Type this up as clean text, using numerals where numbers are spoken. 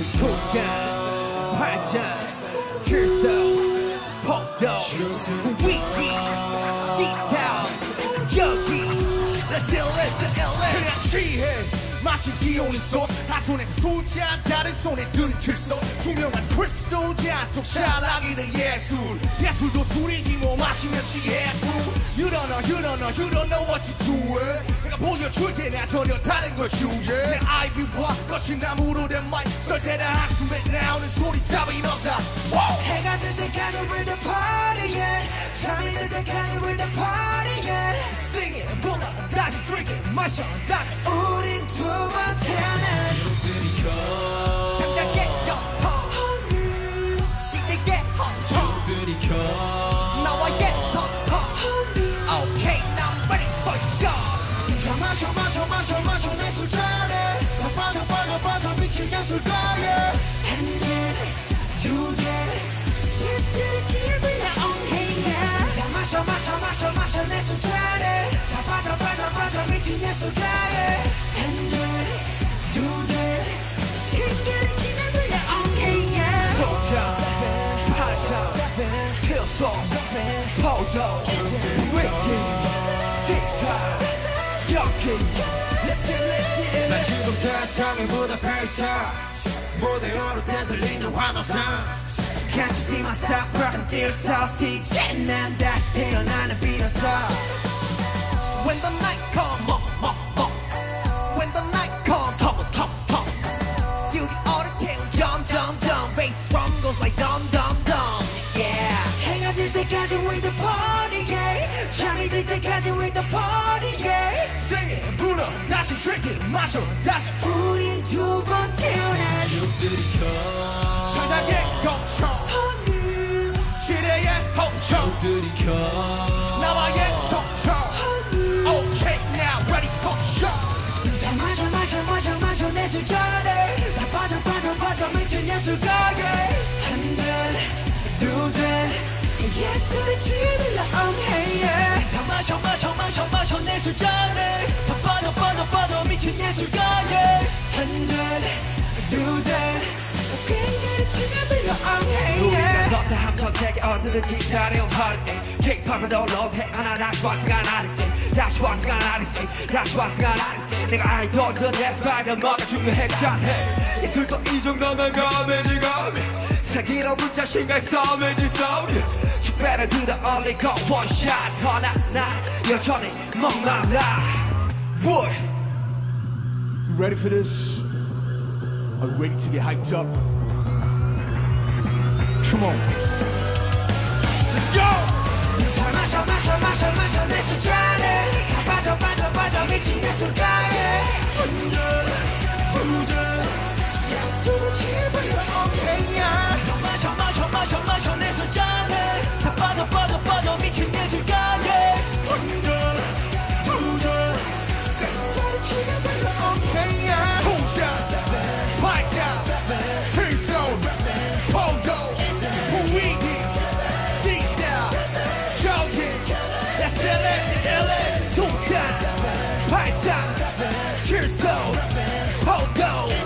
소장, 팔짱, 질서, 폭도, 위기, 디스타운, 여기 Let's still live to LA 그냥 취해 마신 지온이 소스 한 손에 술잔 다른 손에 든 틀소스 투명한 크리스탈 잔속 샤라기는 예술 예술도 술이지 뭐 마시면 취해 You don't know what to do 내가 보여줄 때나 전혀 다른 걸 주제 내 아이비와 거친 나무로 된 마이크 설 때나 한숨에 나오는 소리 따윈 없다 해가 뜰 때까지 we're the party yeah 잠이 들 때까지 we're the party yeah Sing it 불러 다시 drink it 마셔 다시 우린 두 번 태어난 들이켜 잠자게 영통 시대의 홍청 들이켜 나와의 소통 Okay now I'm ready for show 마셔 내 술잔에 다 빠져 미친 예술가에 한잔 두잔 예술의 집을 나옹해 다 마셔 내 술잔에 다 빠져 미친 예술가에 한잔 두잔 예술의 집을 나옹해 소장 팔짱 필소 포도 위기 디스타 여기 난 지금 세상을 보다 펼쳐 무대로 되돌리는 환호성 Can't you see my stop rockin' dear saucy 이제 난 다시 태어나는 비로소 When the night come When the night come 텅텅텅 스튜디오를 태운 점점점 Bass drum goes like dum dum dum Yeah 해가 들 때까지 we're the party yeah 잠이 들 때까지 we're the party yeah Sing it 불러 다시 drink it 마셔 다시 우린 두 번 태어난 쭉 들이켜 창작의 공청 시대의 홍청 들이켜 나와의 소통 Okay now ready for show 다 마셔 내 술잔에 다 빠져 미친 예술가에 한잔 두잔 예술의 집을 나옹해 다 마셔 내 술잔에 다 빠져 미친 예술가에 한잔 두잔 예술의 집을 나옹해 우리가 걷다 함선 세계 어느든지 잘해온 holiday K-pop은 올라오대 하나 다시 왔으가 나리세 다시 왔으가 나리세 다시 왔으가 나리세 내가 아이돌도 내 스타일을 먹어주면 했잖아 예술도 이 정도면 감이지 감이 세기로 문자 신경 싸움이지 싸움이 You better do the only go one shot 허나 나 여전히 목말라 What? You ready for this? Are you ready to get hyped up? Come on. Let's go! 다 마셔 내 술잔에 다 빠져 미친 예술가에 한잔 두잔 예술의 집을 나옹해 다 마셔 내 술잔에 다 빠져 미친 예술가에 한잔 두잔 예술의 집을 나옹해 소장, 팔짱, 틀소, 포도, 위기, 디스타운, 여기 Let's still live in LA 소장, 팔짱, 틀소, 포도